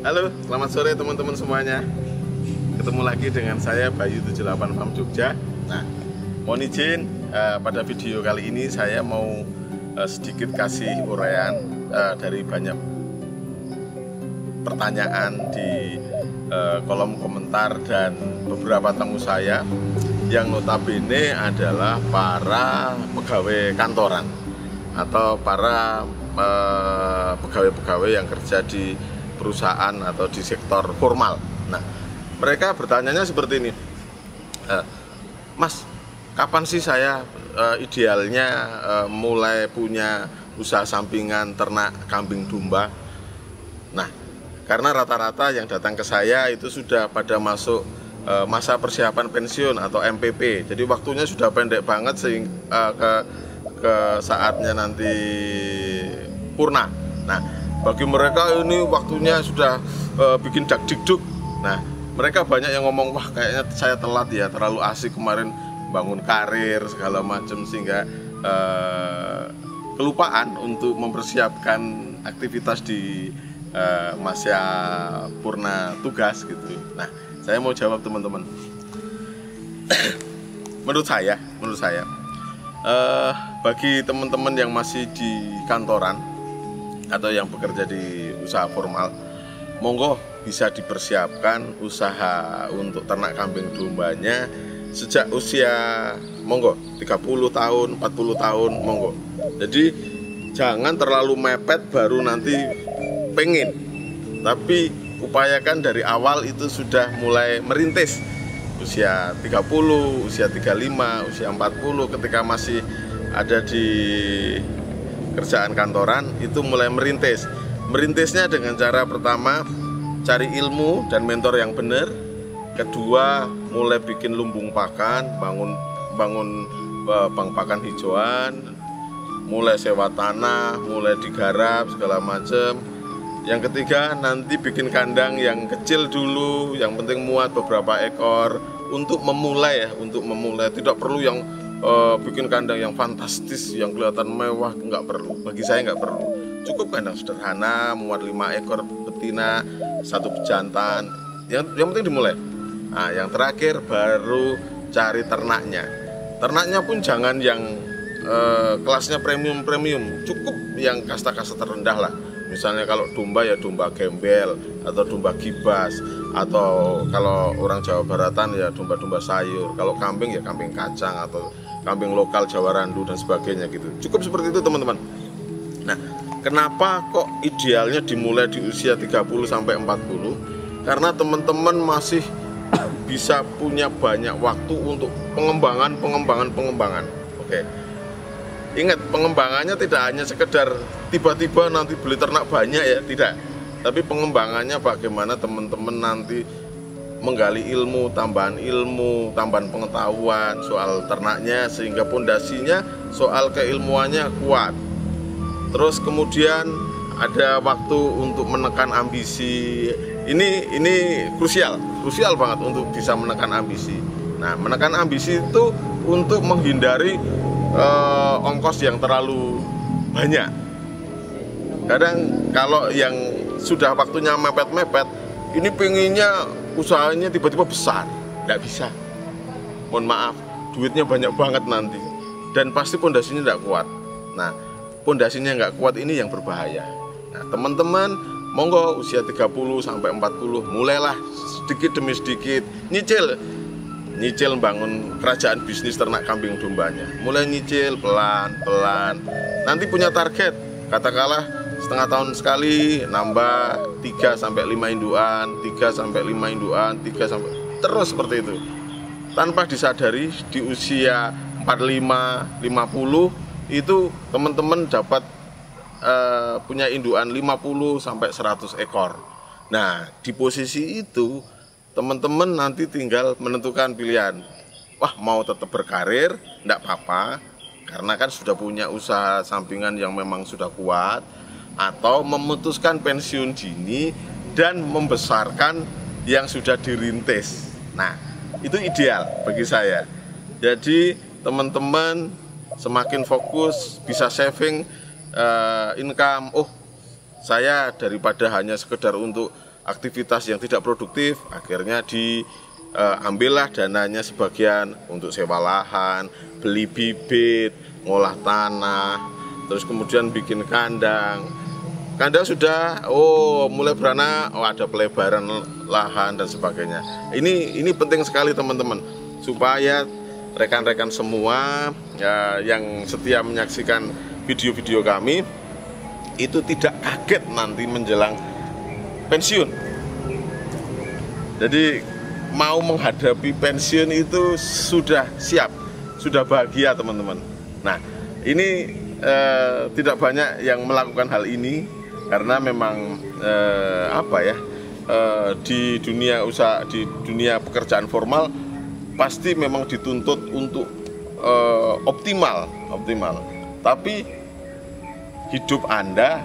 Halo, selamat sore teman-teman semuanya. Ketemu lagi dengan saya Bayu 78 Farm Jogja. Nah, mohon izin pada video kali ini saya mau sedikit kasih uraian dari banyak pertanyaan di kolom komentar dan beberapa tamu saya yang notabene adalah para pegawai kantoran atau para pegawai-pegawai yang kerja di perusahaan atau di sektor formal. Nah, mereka bertanyanya seperti ini, Mas, kapan sih saya idealnya mulai punya usaha sampingan ternak kambing domba? Nah, karena rata-rata yang datang ke saya itu sudah pada masuk masa persiapan pensiun atau MPP, jadi waktunya sudah pendek banget sehingga ke saatnya nanti purna. Nah, bagi mereka ini waktunya sudah bikin dak-dikduk. Nah, mereka banyak yang ngomong, wah kayaknya saya telat ya, terlalu asik kemarin bangun karir segala macam sehingga kelupaan untuk mempersiapkan aktivitas di masa purna tugas gitu. Nah, saya mau jawab teman-teman. menurut saya bagi teman-teman yang masih di kantoran atau yang bekerja di usaha formal, monggo bisa dipersiapkan usaha untuk ternak kambing dombanya sejak usia monggo 30 tahun, 40 tahun monggo. Jadi jangan terlalu mepet baru nanti pengen, tapi upayakan dari awal itu sudah mulai merintis usia 30, usia 35, usia 40 ketika masih ada di kerjaan kantoran itu mulai merintis. Merintisnya dengan cara pertama cari ilmu dan mentor yang benar. Kedua, mulai bikin lumbung pakan, bangun bank pakan hijauan, mulai sewa tanah, mulai digarap segala macam. Yang ketiga, nanti bikin kandang yang kecil dulu, yang penting muat beberapa ekor untuk memulai ya, tidak perlu yang bikin kandang yang fantastis, yang kelihatan mewah, nggak perlu. Bagi saya nggak perlu. Cukup kandang sederhana, muat 5 ekor betina, 1 bejantan. Yang penting dimulai. Nah, yang terakhir baru cari ternaknya. Ternaknya pun jangan yang kelasnya premium. Cukup yang kasta-kasta terendah lah. Misalnya kalau domba ya domba gembel atau domba gibas, atau kalau orang Jawa Baratan ya domba-domba sayur. Kalau kambing ya kambing kacang atau kambing lokal Jawa Randu dan sebagainya gitu. Cukup seperti itu teman-teman. Nah, kenapa kok idealnya dimulai di usia 30 sampai 40? Karena teman-teman masih bisa punya banyak waktu untuk pengembangan. Oke. Ingat, pengembangannya tidak hanya sekedar tiba-tiba nanti beli ternak banyak ya, tidak. Tapi pengembangannya bagaimana teman-teman nanti menggali ilmu, tambahan pengetahuan soal ternaknya sehingga pondasinya soal keilmuannya kuat. Terus kemudian ada waktu untuk menekan ambisi. Ini krusial banget untuk bisa menekan ambisi. Nah, menekan ambisi itu untuk menghindari ongkos yang terlalu banyak. Kadang kalau yang sudah waktunya mepet-mepet, ini pengennya usahanya tiba-tiba besar, nggak bisa. Mohon maaf, duitnya banyak banget nanti, dan pasti pondasinya nggak kuat. Nah, pondasinya nggak kuat ini yang berbahaya. Nah, teman-teman, monggo usia 30 sampai 40 mulailah sedikit demi sedikit nyicil bangun kerajaan bisnis ternak kambing dombanya. Mulai nyicil pelan-pelan. Nanti punya target, katakanlah setengah tahun sekali nambah 3 sampai 5 induan, terus seperti itu. Tanpa disadari di usia 45, 50 itu teman-teman dapat punya induan 50 sampai 100 ekor. Nah, di posisi itu teman-teman nanti tinggal menentukan pilihan. Wah, mau tetap berkarir, enggak apa-apa, karena kan sudah punya usaha sampingan yang memang sudah kuat, atau memutuskan pensiun dini dan membesarkan yang sudah dirintis. Nah, itu ideal bagi saya. Jadi teman-teman semakin fokus, bisa saving income. Oh, saya daripada hanya sekedar untuk aktivitas yang tidak produktif, akhirnya diambillah dananya sebagian untuk sewa lahan, beli bibit, ngolah tanah, terus kemudian bikin kandang. Kandang sudah, mulai beranak, ada pelebaran lahan dan sebagainya. Ini penting sekali teman-teman, supaya rekan-rekan semua yang setia menyaksikan video-video kami itu tidak kaget nanti menjelang pensiun. Jadi mau menghadapi pensiun itu sudah siap, sudah bahagia teman-teman. Nah, ini tidak banyak yang melakukan hal ini karena memang di dunia usaha, di dunia pekerjaan formal pasti memang dituntut untuk optimal. Tapi hidup Anda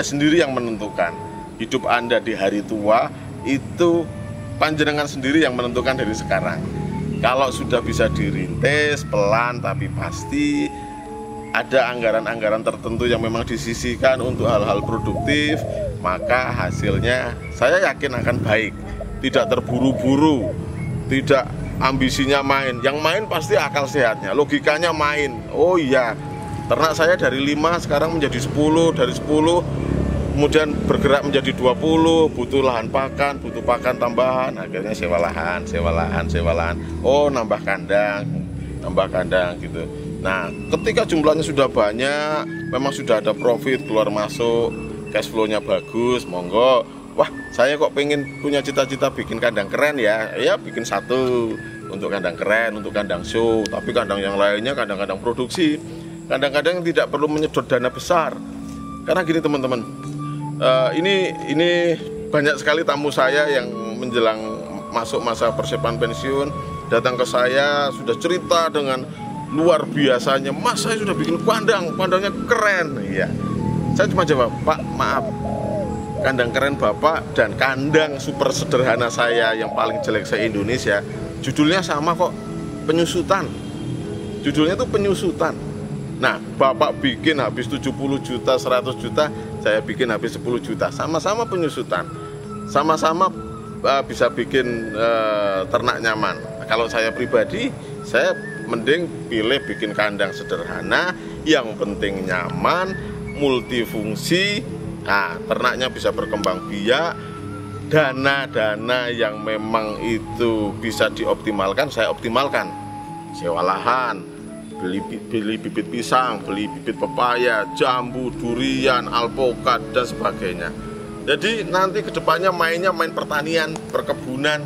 sendiri yang menentukan. Hidup Anda di hari tua itu panjenengan sendiri yang menentukan dari sekarang. Kalau sudah bisa dirintis pelan tapi pasti, ada anggaran-anggaran tertentu yang memang disisihkan untuk hal-hal produktif, maka hasilnya saya yakin akan baik. Tidak terburu-buru, tidak ambisinya main. Yang main pasti akal sehatnya, logikanya main. Oh iya, ternak saya dari 5 sekarang menjadi 10, dari 10 kemudian bergerak menjadi 20, butuh lahan pakan, butuh pakan tambahan, akhirnya sewa lahan. Oh, nambah kandang gitu. Nah, ketika jumlahnya sudah banyak, memang sudah ada profit keluar masuk, cash flow-nya bagus, monggo. Wah, saya kok pengen punya cita-cita bikin kandang keren ya bikin satu untuk kandang keren, untuk kandang show. Tapi kandang yang lainnya kadang-kadang produksi, kadang-kadang tidak perlu menyedot dana besar. Karena gini teman-teman, ini banyak sekali tamu saya yang menjelang masuk masa persiapan pensiun datang ke saya sudah cerita dengan luar biasanya, Mas saya sudah bikin kandangnya keren. Iya, saya cuma jawab, Pak maaf, kandang keren Bapak dan kandang super sederhana saya yang paling jelek se-Indonesia judulnya sama kok, penyusutan. Judulnya tuh penyusutan. Nah, Bapak bikin habis 70 juta, 100 juta, saya bikin habis 10 juta. Sama-sama penyusutan. Sama-sama bisa bikin ternak nyaman. Nah, kalau saya pribadi, saya mending pilih bikin kandang sederhana, yang penting nyaman, multifungsi. Nah, ternaknya bisa berkembang biak. Dana-dana yang memang itu bisa dioptimalkan, saya optimalkan. Sewa lahan, beli bibit pisang, beli bibit pepaya, jambu, durian, alpukat dan sebagainya. Jadi nanti kedepannya main pertanian, perkebunan.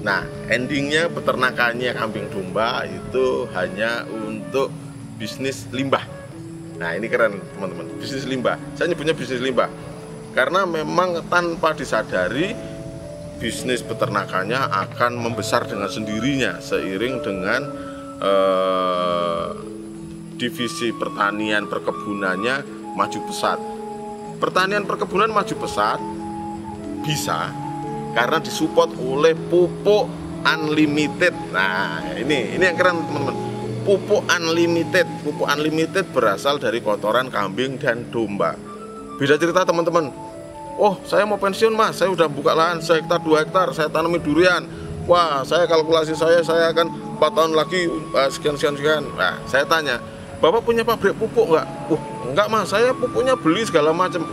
Nah, endingnya peternakannya kambing domba itu hanya untuk bisnis limbah. Nah, ini keren teman-teman, bisnis limbah. Saya nyebutnya bisnis limbah karena memang tanpa disadari bisnis peternakannya akan membesar dengan sendirinya seiring dengan divisi pertanian perkebunannya maju pesat. Pertanian perkebunan maju pesat bisa karena disupport oleh pupuk unlimited. Nah, ini yang keren teman-teman. Pupuk unlimited berasal dari kotoran kambing dan domba. Beda cerita teman-teman. Oh, saya mau pensiun Mas, saya udah buka lahan 1 hektar 2 hektar, saya tanami durian. Wah, saya kalkulasi saya akan 4 tahun lagi sekian. Nah, saya tanya, Bapak punya pabrik pupuk nggak? Enggak Mas, saya pupuknya beli segala macam.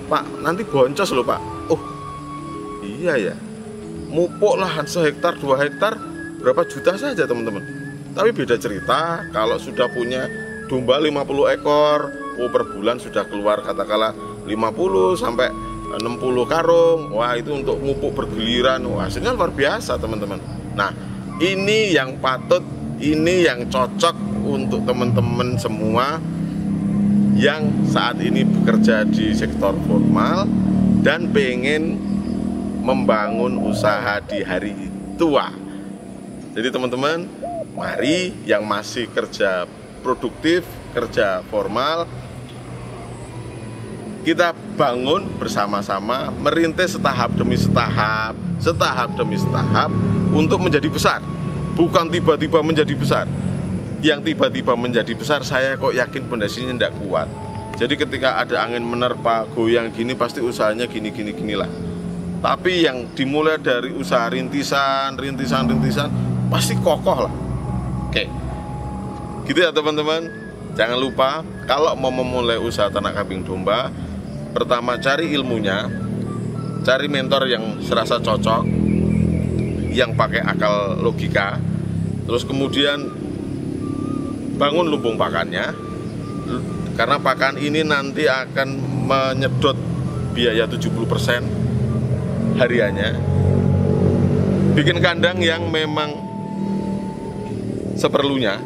Pak, nanti boncos loh Pak. Oh, iya ya. Mupuk lahan 1 hektar 2 hektar berapa juta saja teman-teman. Tapi beda cerita kalau sudah punya domba 50 ekor, per bulan sudah keluar katakanlah 50 sampai 60 karung. Wah, itu untuk mupuk bergiliran. Wah, hasilnya luar biasa teman-teman. Nah, ini yang patut, ini yang cocok untuk teman-teman semua yang saat ini bekerja di sektor formal dan pengen membangun usaha di hari tua. Jadi teman-teman, mari yang masih kerja produktif, kerja formal, kita bangun bersama-sama, merintis setahap demi setahap untuk menjadi besar. Bukan tiba-tiba menjadi besar. Yang tiba-tiba menjadi besar, saya kok yakin pondasinya tidak kuat. Jadi ketika ada angin menerpa, goyang gini, pasti usahanya gini-gini lah. Tapi yang dimulai dari usaha rintisan pasti kokoh lah. Oke, gitu ya teman-teman. Jangan lupa kalau mau memulai usaha ternak kambing domba, pertama cari ilmunya, cari mentor yang serasa cocok, yang pakai akal logika. Terus kemudian bangun lumbung pakannya, karena pakan ini nanti akan menyedot biaya 70% hariannya. Bikin kandang yang memang seperlunya,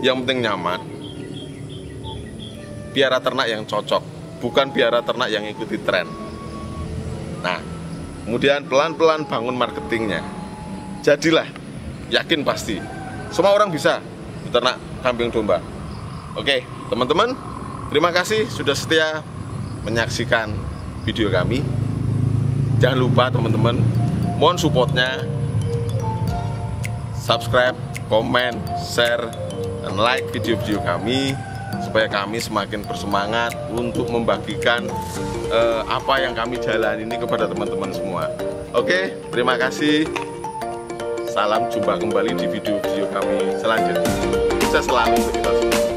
yang penting nyaman. Piara ternak yang cocok, bukan piara ternak yang ikuti tren. Nah, kemudian pelan-pelan bangun marketingnya. Jadilah, yakin pasti semua orang bisa beternak kambing domba. Oke, teman-teman, terima kasih sudah setia menyaksikan video kami. Jangan lupa teman-teman, mohon supportnya, subscribe, komen, share, dan like video-video kami, supaya kami semakin bersemangat untuk membagikan apa yang kami jalani ini kepada teman-teman semua. Oke, terima kasih. Salam, jumpa kembali di video-video kami selanjutnya. Sukses selalu untuk kita semua.